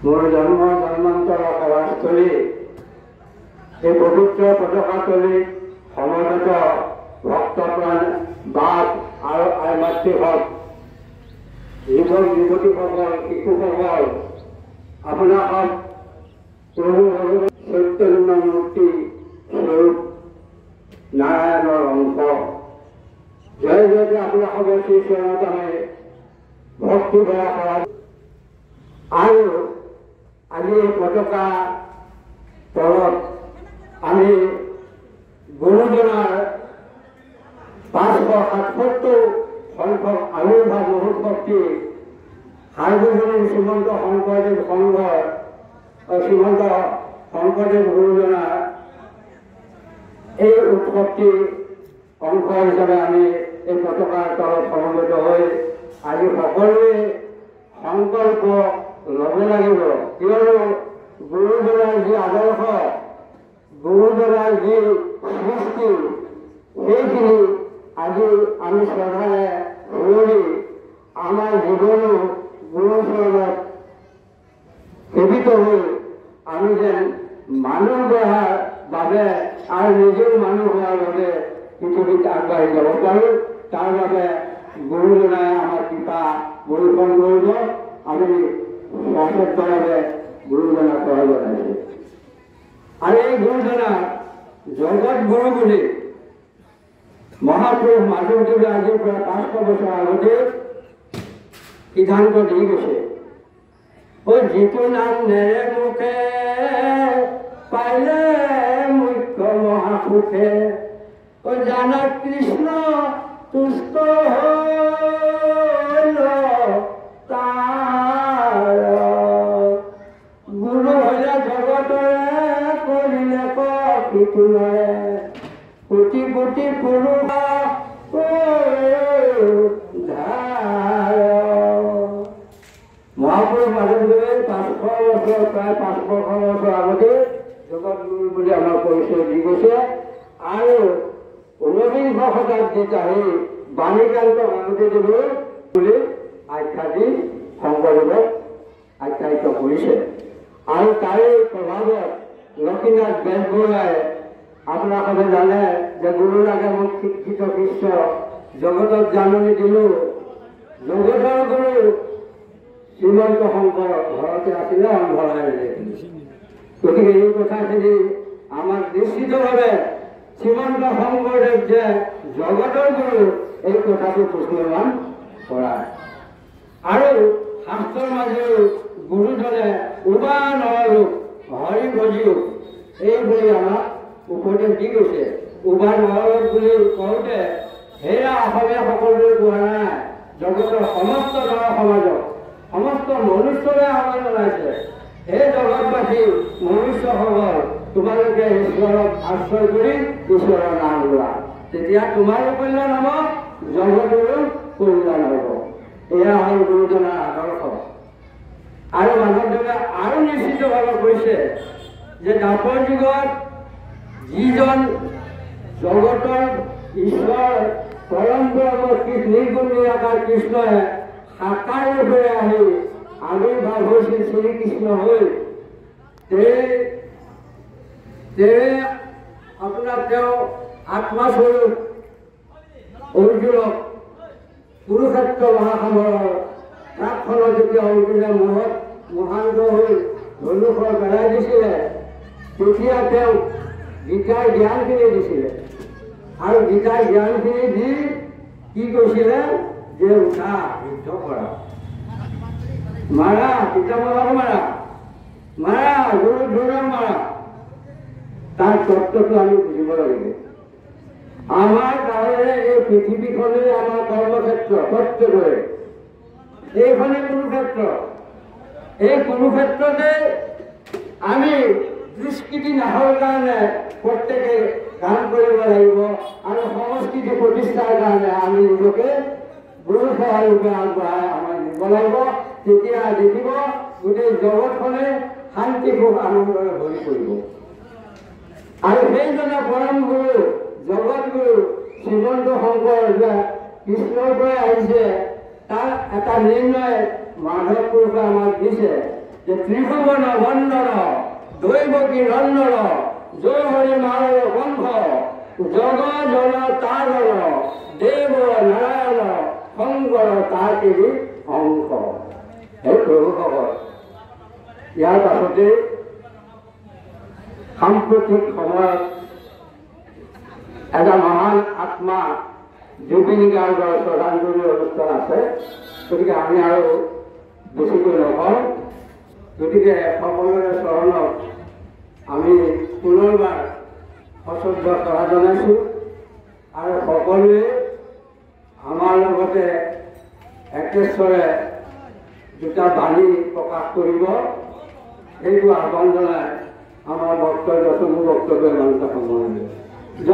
মোৰ জন্ম জন্মান্তৰৰ সেৱাস্থলী এই পবিত্ৰ পতাকাতলী সমবেত ভক্তপ্ৰাণ বাপ আৰু আই মাতৃভক যুৱক যুৱতীসকল শিশুসকল আপোনাক প্ৰভু চৈতন্য মূৰ্তি স্বৰূপ নাৰায়ণৰ অংশ জয় জয়তে আপোনালোকৰ শ্ৰীচৰণত আমি ভক্তি কৰা কৰা আৰু আজি এই পতাকা তলত আমি গুৰুজনাৰ 577 সংখ্যক আবিৰ্ভাৱ মহোৎসৱটি সাৰ্বজনীন শ্ৰীমন্ত শংকৰদেৱ সংঘৰ শ্ৰীমন্ত শংকৰদেৱ গুৰুজনাৰ এই উৎসৱটি অংশ হিচাপে আমি এই পতাকাৰ তলত সমবেত হৈ আজি সকলোৱে সংকল্প ল'ব লাগিব কিয়নো গুৰুজনাৰ যি আদৰ্শ গুৰুজনাৰ যি সৃষ্টি সেইখিনি আজি আমি শ্ৰদ্ধাৰে শুৱৰি আমাৰ জীৱনো গুৰুচৰণত সেৱিত হৈ আমি যেন মানুহ গঢ়াৰ বাবে আৰু নিজেও মানুহ হোৱাৰ বাবে পৃথিৱীত আগবাঢ়ি যাব পাৰোঁ তাৰ বাবে গুৰুজনাই আমাৰ কৃপা বৰ্ষণ কৰিব আমি সচেতনভাৱে গুৰুজনাক সহায় জনাইছোঁ আৰু এই গুৰুজনা জগত গুৰু বুলি মহাপুৰুষ মাধৱদেৱে আজিৰ পৰা 500 বছৰ আগতে সিদ্ধান্ত দি গৈছে যিটো নাম নেৰে মুখে পাইলে মুখ্য মহাসুখে জানা কৃষ্ণ তুষ্ট হল তাৰ গুৰু হলে জগতৰে কৰিলে কিতুৰে কোটি কোটি পুৰুষ মহাপুৰুষ মাধৱদেৱে 500 বছৰ প্ৰায় 500 বছৰ আগতে জগত গুৰু বুলি আমাৰ পৰিচয় দি গৈছে আৰু 19শ শতাব্দীত আহি বাণীকান্ত মাধৱদেৱে বুলি আখ্যা দি শংকৰদেৱক আখ্যায়িত কৰিছে আৰু তাৰে প্ৰভাৱত লক্ষ্মীনাথ বেজবৰুৱাই আপোনালোকে জানে যে গুৰু লাগে মোক শিক্ষিত শিষ্য জগতত জাননী দিলোঁ জগতৰ গুৰু শ্ৰীমন্ত শংকৰ ঘৰতে আছিলে অন্ধৰাই গতিকে এই কথাখিনি আমাক নিশ্চিতভাৱে শ্ৰীমন্ত শংকৰদেৱ যে জগতৰ গুৰু এই কথাটো প্ৰস্তুতমান কৰায় আৰু শাস্ত্ৰৰ মাজেও গুৰুজনে উবা নৰৰূপ হৰি ভজিও এই বুলি আমাক উপদেশ দি গৈছে উবা নৰৰূপ বুলি কওঁতে সেয়া অসমীয়া সকলোৱে কোৱা নাই জগতৰ সমস্ত নৰ সমাজক সমস্ত মনুষ্যৰে আহ্বান জনাইছে হে জগতবাসী মনুষ্যসকল তোমালোকে ঈশ্বৰক আশ্ৰয় কৰি ঈশ্বৰৰ নাম লোৱা তেতিয়া তোমাৰো কল্যাণ হ'ব জগতৰো কল্যাণ হ'ব এয়া হ'ল গুৰুজনাৰ আদৰ্শ আৰু মাধৱদেৱে আৰু নিশ্চিতভাৱে কৈছে যে দ্বাপৰ যুগত যিজন জগতৰ ঈশ্বৰ পৰম ব্ৰহ্ম নিৰ্গুণ নিৰাকাৰ কৃষ্ণই সাকাৰ ৰূপেৰে আহি আবিৰ্ভাৱ হৈছিল শ্ৰীকৃষ্ণ হৈ আপোনাৰ তেওঁ আত্মাস্বৰূপ অৰ্জুনক কুৰুক্ষেত্ৰ মহাসমৰৰ প্ৰাকখনত যেতিয়া অৰ্জুনে মহান্ত হৈ ধনুষৰ পেলাই দিছিলে তেতিয়া তেওঁ গীতাৰ জ্ঞানখিনি দিছিলে আৰু গীতাৰ জ্ঞানখিনি দি কি কৈছিলে যে উঠা যুদ্ধ কৰা মাৰা পিতামহক মাৰা মাৰা গুৰু দ্ৰোণক মাৰা তাৰ তত্ত্বটো আমি বুজিব লাগিব আমাৰ কাৰণে এই পৃথিৱীখনেই আমাৰ কৰ্মক্ষেত্ৰ প্ৰত্যেকৰে এইখনে কুৰুক্ষেত্ৰ এই কুৰুক্ষেত্ৰতে আমি দুষ্কৃতি নাহৰ কাৰণে প্ৰত্যেকে কাম কৰিব লাগিব আৰু সংস্কৃতি প্ৰতিষ্ঠাৰ কাৰণে আমি নিজকে গুৰু সহায় ৰূপে আগবঢ়াই আমাৰ নিব লাগিব তেতিয়া দেখিব গোটেই জগতখনে শান্তি সুখ আনন্দৰে ভৰি পৰিব আৰু সেইজনে পৰম গুৰু জগত গুৰু শ্ৰীমন্ত শংকৰ যে কৃষ্ণৰ পৰা আহিছে তাৰ এটা নিৰ্ণয় মাধৱ পুৰুষে আমাক দিছে যে ত্ৰিভুবন বন্দৰ দৈবকী নন্দন জয় হৰি মানব বন্ধ জগ জন তাৰণ দেৱ নাৰায়ণ শংকৰ তাকেৰি অংক। হে প্ৰভুসকল, ইয়াৰ পাছতে সাম্প্ৰতিক সময়ত এটা মহান আত্মা জুবিন গাৰ্গৰ শ্ৰদ্ধাঞ্জলি অনুষ্ঠান আছে। গতিকে আমি আৰু বেছিকৈ নকওঁ। গতিকে সকলোৰে চৰণত আমি পুনৰবাৰ সশ্ৰদ্ধ সেৱা জনাইছোঁ আৰু সকলোৱে আমাৰ লগতে একেশ্বৰে দুটা বাণী প্ৰকাশ কৰিব, সেইটো আহ্বান জনাই আমাৰ বক্তব্য মোৰ বক্তব্য ইমানতে সামৰণি লৈছোঁ।